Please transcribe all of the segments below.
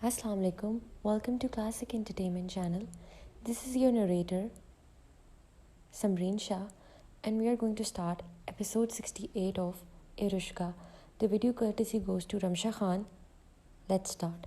Assalamu alaikum. Welcome to Classic Entertainment Channel. This is your narrator, Samreen Shah, and we are going to start episode 68 of Irushka. The video courtesy goes to Ramsha Khan. Let's start.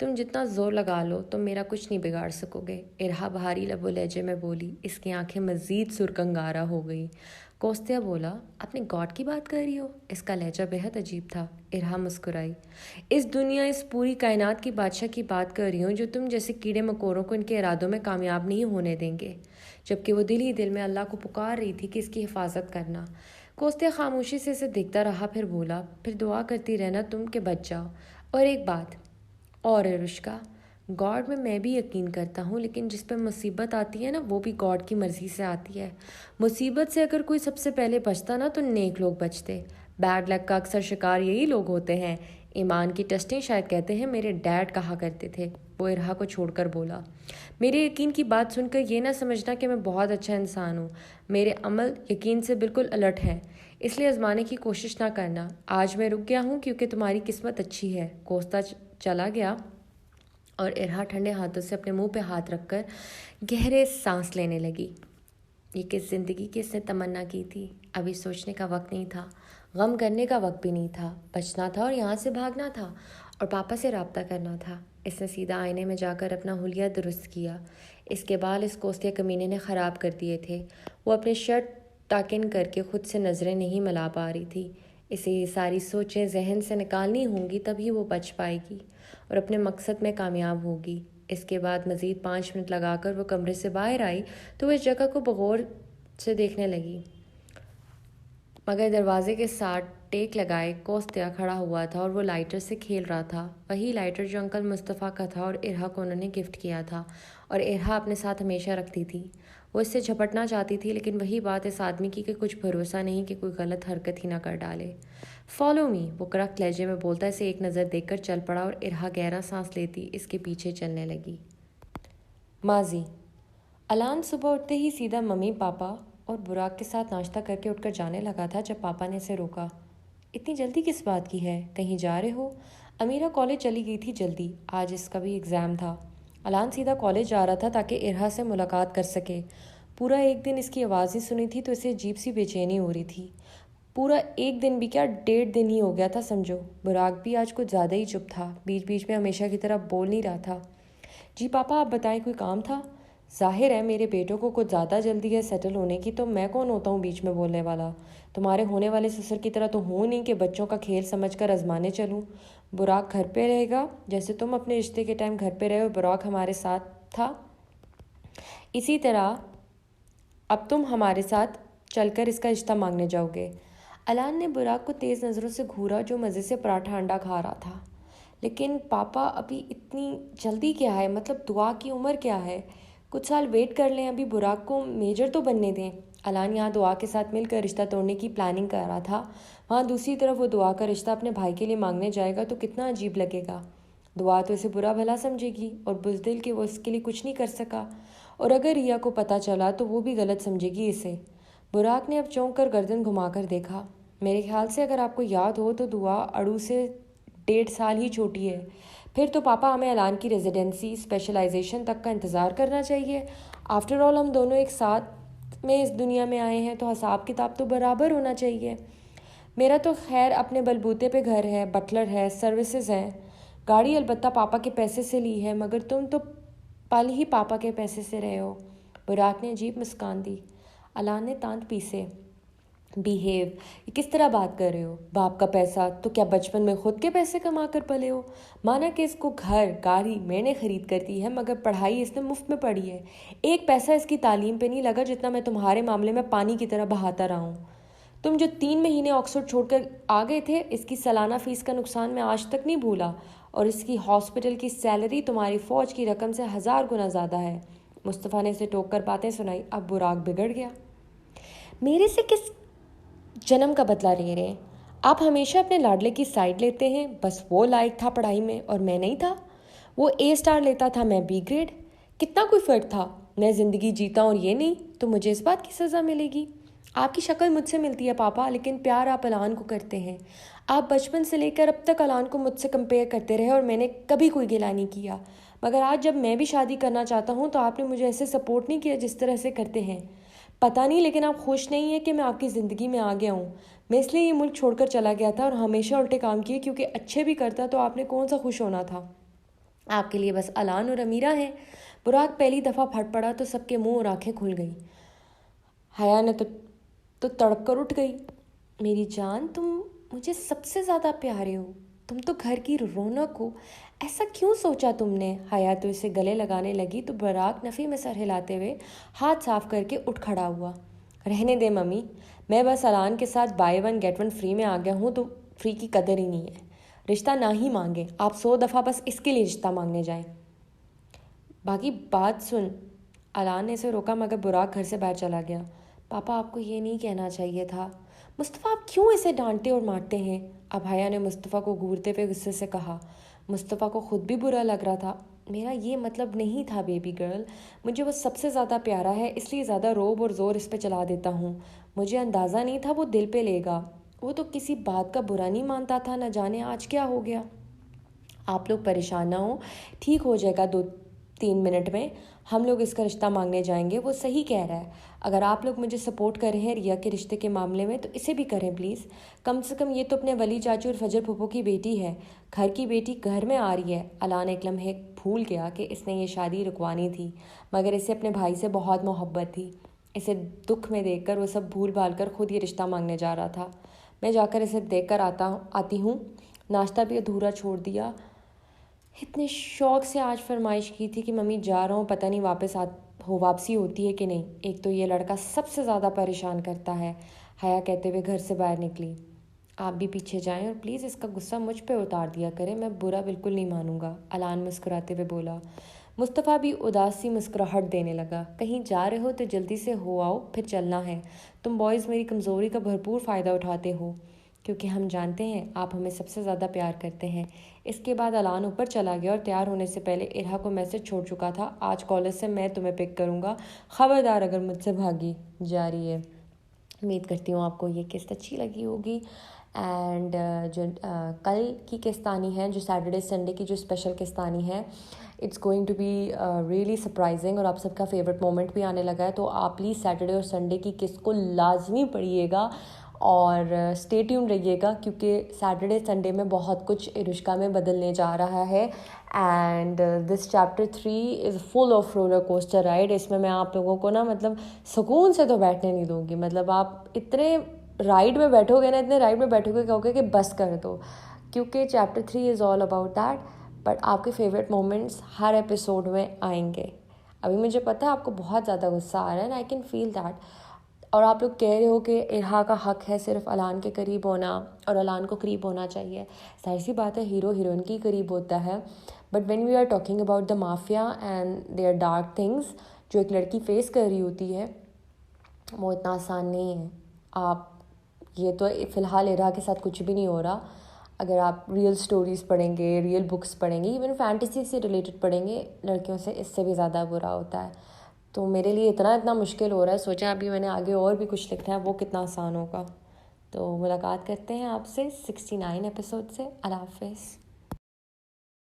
تم جتنا زور لگا لو تم میرا کچھ نہیں بگاڑ سکو گے، ارہا بھاری لب و لہجے میں بولی۔ اس کی آنکھیں مزید سرکنگارا ہو گئی۔ کوستیا بولا، اپنے گاڈ کی بات کر رہی ہو؟ اس کا لہجہ بہت عجیب تھا۔ ارہا مسکرائی۔ اس دنیا، اس پوری کائنات کی بادشاہ کی بات کر رہی ہوں جو تم جیسے کیڑے مکوڑوں کو ان کے ارادوں میں کامیاب نہیں ہونے دیں گے، جبکہ وہ دل ہی دل میں اللہ کو پکار رہی تھی کہ اس کی حفاظت کرنا۔ کوستیا خاموشی سے اسے دیکھتا رہا، پھر بولا، پھر دعا کرتی رہنا تم کہ بچ جاؤ۔ اور ایک بات اور ہے رشکا، گاڈ میں بھی یقین کرتا ہوں، لیکن جس پہ مصیبت آتی ہے نا وہ بھی گاڈ کی مرضی سے آتی ہے۔ مصیبت سے اگر کوئی سب سے پہلے بچتا نا تو نیک لوگ بچتے۔ بیڈ لک کا اکثر شکار یہی لوگ ہوتے ہیں۔ ایمان کی ٹیسٹیں شاید کہتے ہیں، میرے ڈیڈ کہا کرتے تھے۔ وہ ارہا کو چھوڑ کر بولا، میرے یقین کی بات سن کر یہ نہ سمجھنا کہ میں بہت اچھا انسان ہوں۔ میرے عمل یقین سے بالکل الٹ ہیں، اس لیے آزمانے کی کوشش نہ کرنا۔ آج میں رک گیا ہوں کیونکہ تمہاری قسمت اچھی ہے۔ کوستا چلا گیا اور ارہا ٹھنڈے ہاتھوں سے اپنے منہ پہ ہاتھ رکھ کر گہرے سانس لینے لگی۔ یہ کس زندگی کی اس نے تمنا کی تھی؟ ابھی سوچنے کا وقت نہیں تھا، غم کرنے کا وقت بھی نہیں تھا۔ بچنا تھا اور یہاں سے بھاگنا تھا اور پاپا سے رابطہ کرنا تھا۔ اس نے سیدھا آئینے میں جا کر اپنا حلیہ درست کیا۔ اس کے بال اس کوستیا کمینے نے خراب کر دیے تھے۔ وہ اپنے شرٹ ٹاکن کر کے خود سے نظریں نہیں ملا پا رہی تھی۔ اسے یہ ساری سوچیں ذہن سے نکالنی ہوں گی، تبھی وہ بچ پائے گی اور اپنے مقصد میں کامیاب ہوگی۔ اس کے بعد مزید 5 منٹ لگا کر وہ کمرے سے باہر آئی تو وہ اس جگہ کو بغور سے دیکھنے لگی، مگر دروازے کے ساتھ ٹیک لگائے کوستیا کھڑا ہوا تھا اور وہ لائٹر سے کھیل رہا تھا، وہی لائٹر جو انکل مصطفیٰ کا تھا اور ارہا کو انہوں نے گفٹ کیا تھا اور ارہا اپنے ساتھ ہمیشہ رکھتی تھی۔ وہ اس سے جھپٹنا چاہتی تھی، لیکن وہی بات اس آدمی کی کہ کچھ بھروسہ نہیں کہ کوئی غلط حرکت ہی نہ کر ڈالے۔ فالو می، وہ کرخت لہجے میں بولتا اسے ایک نظر دیکھ کر چل پڑا اور ارہا گہرا سانس لیتی اس کے پیچھے چلنے لگی۔ ماضی۔ الان صبح اٹھتے ہی سیدھا ممی پاپا اور براق کے ساتھ ناشتہ کر کے اٹھ کر جانے لگا تھا جب پاپا نے اسے روکا۔ اتنی جلدی کس بات کی ہے؟ کہیں جا رہے ہو؟ امیرہ کالج چلی گئی تھی جلدی، آج اس کا بھی ایگزام تھا۔ الان سیدھا کالج جا رہا تھا تاکہ ارہا سے ملاقات کر سکے۔ پورا ایک دن اس کی آواز ہی سنی تھی تو اسے عجیب سی بے چینی ہو رہی تھی۔ پورا ایک دن بھی کیا، 1.5 دن ہی ہو گیا تھا سمجھو۔ براق بھی آج کچھ زیادہ ہی چپ تھا، بیچ بیچ میں ہمیشہ کی طرح بول نہیں رہا تھا۔ جی پاپا آپ بتائیں، کوئی کام تھا؟ ظاہر ہے میرے بیٹوں کو کچھ زیادہ جلدی ہے سیٹل ہونے کی، تو میں کون ہوتا ہوں بیچ میں بولنے والا؟ تمہارے ہونے والے سسر کی طرح تو ہوں نہیں کہ بچوں کا کھیل سمجھ کر آزمانے چلوں۔ براق گھر پہ رہے گا جیسے تم اپنے رشتے کے ٹائم گھر پہ رہے اور براق ہمارے ساتھ تھا، اسی طرح اب تم ہمارے ساتھ چل کر اس کا رشتہ مانگنے جاؤ گے۔ الان نے براق کو تیز نظروں سے گھورا جو مزے سے پراٹھا انڈا کھا رہا تھا۔ لیکن پاپا ابھی اتنی جلدی کیا ہے؟ مطلب دعا کی عمر کیا ہے؟ کچھ سال ویٹ کر لیں، ابھی براق کو میجر تو بننے دیں۔ الان یہاں دعا کے ساتھ مل کر رشتہ توڑنے کی پلاننگ کر رہا تھا، وہاں دوسری طرف وہ دعا کا رشتہ اپنے بھائی کے لیے مانگنے جائے گا تو کتنا عجیب لگے گا۔ دعا تو اسے برا بھلا سمجھے گی اور بزدل کہ وہ اس کے لیے کچھ نہیں کر سکا، اور اگر ریا کو پتہ چلا تو وہ بھی غلط سمجھے گی اسے۔ براق نے اب چونک کر گردن گھما کر دیکھا۔ میرے خیال سے اگر آپ کو یاد ہو تو دعا اڑو سے 1.5 سال ہی چھوٹی ہے۔ پھر تو پاپا ہمیں الان کی ریزیڈنسی اسپیشلائزیشن تک کا انتظار کرنا چاہیے۔ آفٹر آل ہم دونوں ایک ساتھ میں اس دنیا میں آئے ہیں تو حساب کتاب تو برابر ہونا چاہیے۔ میرا تو خیر اپنے بلبوتے پہ گھر ہے، بٹلر ہے، سروسز ہیں، گاڑی البتہ پاپا کے پیسے سے لی ہے، مگر تم تو پل ہی پاپا کے پیسے سے رہے ہو۔ براق نے عجیب مسکان دی۔ الان نے دانت پیسے۔ بیہیو، یہ کس طرح بات کر رہے ہو؟ باپ کا پیسہ تو کیا بچپن میں خود کے پیسے کما کر پلے ہو؟ مانا کہ اس کو گھر گاڑی میں نے خرید کر دی ہے، مگر پڑھائی اس نے مفت میں پڑھی ہے۔ ایک پیسہ اس کی تعلیم پہ نہیں لگا جتنا میں تمہارے معاملے میں پانی کی طرح بہاتا رہا ہوں۔ تم جو 3 مہینے آکسفورڈ چھوڑ کر آ گئے تھے، اس کی سالانہ فیس کا نقصان میں آج تک نہیں بھولا، اور اس کی ہاسپٹل کی سیلری تمہاری فوج کی رقم سے 1000 گنا زیادہ ہے۔ مصطفیٰ نے اسے ٹوک کر باتیں سنائی۔ اب براق بگڑ گیا۔ میرے سے کس جنم کا بدلہ لے رہے ہیں؟ آپ ہمیشہ اپنے لاڈلے کی سائڈ لیتے ہیں، بس وہ لائق تھا پڑھائی میں اور میں نہیں تھا۔ وہ A* لیتا تھا، میں B گریڈ، کتنا کوئی فرق تھا؟ میں زندگی جیتا اور یہ نہیں، تو مجھے اس بات کی سزا ملے گی؟ آپ کی شکل مجھ سے ملتی ہے پاپا، لیکن پیار آپ الان کو کرتے ہیں۔ آپ بچپن سے لے کر اب تک الان کو مجھ سے کمپیئر کرتے رہے اور میں نے کبھی کوئی گلہ نہیں کیا، مگر آج جب میں بھی شادی کرنا چاہتا ہوں تو آپ نے مجھے ایسے سپورٹ نہیں کیا جس طرح سے کرتے ہیں۔ پتہ نہیں، لیکن آپ خوش نہیں ہیں کہ میں آپ کی زندگی میں آ گیا ہوں۔ میں اس لیے یہ ملک چھوڑ کر چلا گیا تھا اور ہمیشہ الٹے کام کیے، کیونکہ اچھے بھی کرتا تو آپ نے کون سا خوش ہونا تھا۔ آپ کے لیے بس الان اور امیرہ ہیں۔ براق پہلی دفعہ پھٹ پڑا تو سب کے منہ اور آنکھیں کھل گئیں۔ حیا نے تو تڑپ کر اٹھ گئی۔ میری جان، تم مجھے سب سے زیادہ پیارے ہو، تم تو گھر کی رونق ہو، ایسا کیوں سوچا تم نے؟ حیا تو اسے گلے لگانے لگی تو براق نفی میں سر ہلاتے ہوئے ہاتھ صاف کر کے اٹھ کھڑا ہوا۔ رہنے دے ممی، میں بس الان کے ساتھ buy one get one free میں آ گیا ہوں تو فری کی قدر ہی نہیں ہے۔ رشتہ نہ ہی مانگے، آپ 100 دفعہ بس اس کے لیے رشتہ مانگنے جائیں۔ باقی بات سن۔ الان نے اسے روکا مگر براق گھر سے باہر چلا گیا۔ پاپا، آپ کو یہ نہیں کہنا چاہیے تھا۔ مصطفیٰ، آپ کیوں اسے ڈانٹتے اور مارتے ہیں؟ اب حیا نے مصطفیٰ کو گھورتے ہوئے غصے سے کہا۔ مصطفیٰ کو خود بھی برا لگ رہا تھا۔ میرا یہ مطلب نہیں تھا بیبی گرل، مجھے وہ سب سے زیادہ پیارا ہے، اس لیے زیادہ روب اور زور اس پہ چلا دیتا ہوں۔ مجھے اندازہ نہیں تھا وہ دل پہ لے گا، وہ تو کسی بات کا برا نہیں مانتا تھا، نہ جانے آج کیا ہو گیا۔ آپ لوگ پریشان نہ ہوں، ٹھیک ہو جائے گا 2-3 منٹ میں، ہم لوگ اس کا رشتہ مانگنے جائیں گے۔ وہ صحیح کہہ رہا ہے، اگر آپ لوگ مجھے سپورٹ کر رہے ہیں ریا کے رشتے کے معاملے میں تو اسے بھی کریں پلیز۔ کم سے کم یہ تو اپنے ولی چاچو اور فجر پھپھو کی بیٹی ہے، گھر کی بیٹی گھر میں آ رہی ہے۔ الان ایک لمحے بھول گیا کہ اس نے یہ شادی رکوانی تھی، مگر اسے اپنے بھائی سے بہت محبت تھی۔ اسے دکھ میں دیکھ کر وہ سب بھول بھال کر خود یہ رشتہ مانگنے جا رہا تھا۔ میں جا کر اسے دیکھ کر آتی ہوں، ناشتہ بھی ادھورا چھوڑ دیا۔ اتنے شوق سے آج فرمائش کی تھی کہ ممی جا رہا ہوں، پتہ نہیں واپسی ہوتی ہے کہ نہیں، ایک تو یہ لڑکا سب سے زیادہ پریشان کرتا ہے، حیا کہتے ہوئے گھر سے باہر نکلی۔ آپ بھی پیچھے جائیں اور پلیز اس کا غصہ مجھ پہ اتار دیا کریں، میں برا بالکل نہیں مانوں گا، الان مسکراتے ہوئے بولا۔ مصطفیٰ بھی اداس سی مسکراہٹ دینے لگا۔ کہیں جا رہے ہو تو جلدی سے ہو آؤ، پھر چلنا ہے۔ تم بوائز میری کمزوری کا بھرپور فائدہ اٹھاتے ہو، کیونکہ ہم جانتے ہیں آپ ہمیں سب سے زیادہ پیار کرتے ہیں۔ اس کے بعد الان اوپر چلا گیا اور تیار ہونے سے پہلے ارہا کو میسج چھوڑ چکا تھا، آج کالج سے میں تمہیں پک کروں گا، خبردار اگر مجھ سے بھاگی۔ جاری ہے۔ امید کرتی ہوں آپ کو یہ قسط اچھی لگی ہوگی، اینڈ جو کل کی قسطانی ہے، جو سیٹرڈے سنڈے کی جو اسپیشل قسطانی ہے، it's going to be really surprising, اور آپ سب کا فیوریٹ مومنٹ بھی آنے لگا ہے، تو آپ پلیز سیٹرڈے اور سنڈے کی قسط کو لازمی پڑھیے گا اور اسٹے ٹیون رہیے گا، کیونکہ سیٹرڈے سنڈے میں بہت کچھ ارشکا میں بدلنے جا رہا ہے۔ And this chapter 3 is full of roller coaster ride. اس میں آپ لوگوں کو نا مطلب سکون سے تو بیٹھنے نہیں دوں گی، مطلب آپ اتنے رائڈ میں بیٹھو گے کہو گے کہ بس کر دو، کیونکہ chapter 3 is all about that. But آپ کے فیوریٹ مومنٹس ہر ایپیسوڈ میں آئیں گے۔ ابھی مجھے پتہ ہے آپ کو بہت زیادہ غصہ آ رہا ہے، and I can feel that, اور آپ لوگ کہہ رہے ہو کہ ارہا کا حق ہے صرف الان کے قریب ہونا اور الان کو قریب ہونا چاہیے۔ ظاہر سی بات ہے ہیرو ہیروئن کی قریب ہوتا ہے، but when we are talking about the mafia and their dark things جو ایک لڑکی فیس کر رہی ہوتی ہے، وہ اتنا آسان نہیں ہے۔ آپ یہ تو فی الحال ارہا کے ساتھ کچھ بھی نہیں ہو رہا، اگر آپ ریئل سٹوریز پڑھیں گے، ریئل بکس پڑھیں گے، ایون فینٹیسی سے ریلیٹڈ پڑھیں گے، لڑکیوں سے اس سے بھی زیادہ برا ہوتا ہے۔ تو میرے لیے اتنا مشکل ہو رہا ہے، سوچیں ابھی میں نے آگے اور بھی کچھ لکھنا ہے، وہ کتنا آسان ہوگا۔ تو ملاقات کرتے ہیں آپ سے 69 ایپیسوڈ سے۔ اللہ حافظ۔